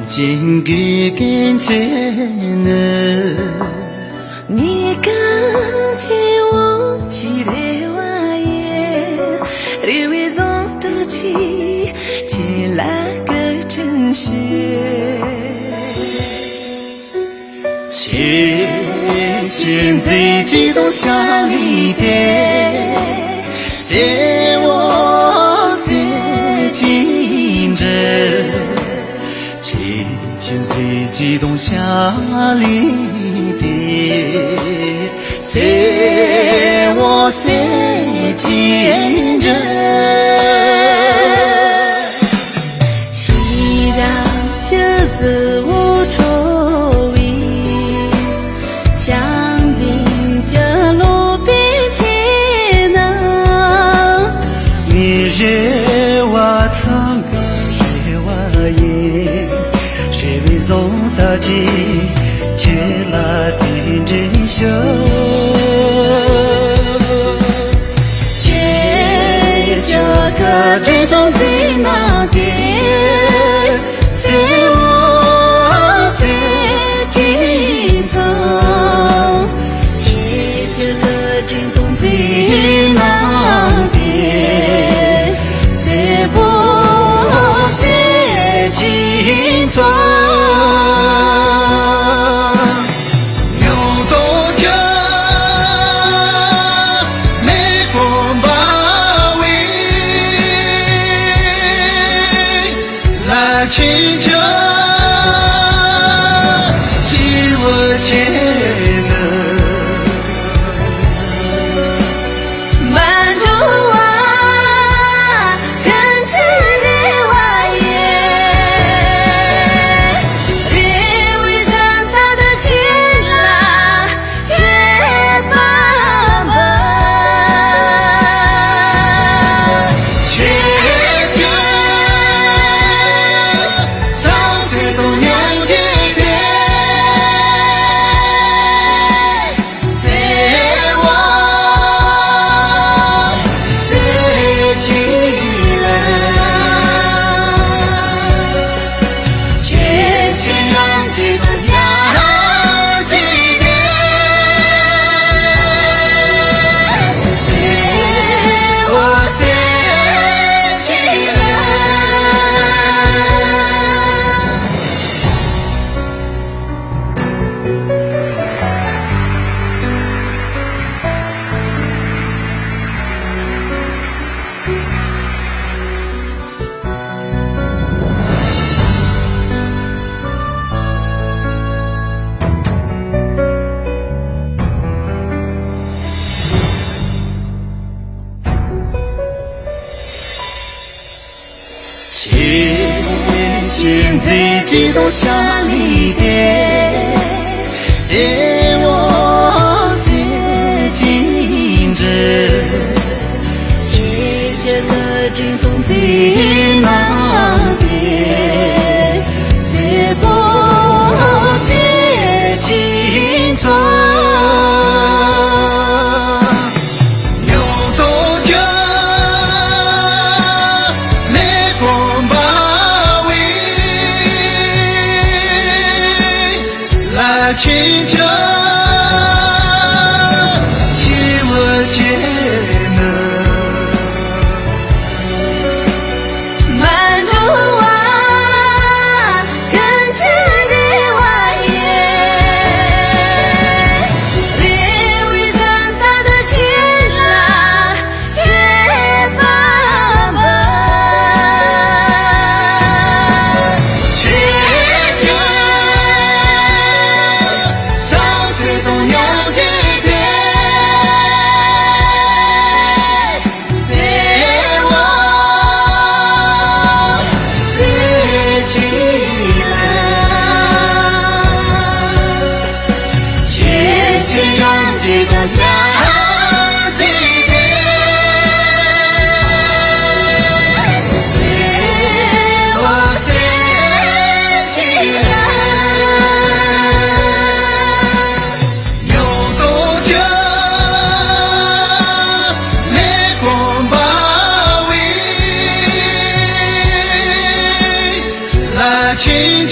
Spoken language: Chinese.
情给跟前呢，你刚进我记得我也，你为总的起，借来个真实。现在激动想一点，是我最紧着。现在激动想里的，是我最紧着。熙攘就是我周围，香槟这路边前呢，你惹我唱歌惹我演，谁为总大计借了点真相，这个最懂在哪点，是我最紧张，这个最懂在哪点，是我最紧张。亲家，是我前能满足我更深的花叶，别为咱大的情郎结爸爸，现在激动想里的，是我最紧着。这个最懂在哪边，是我最紧张。亲家，是我前能满足我更深的花叶，别为咱大的情郎结爸爸，情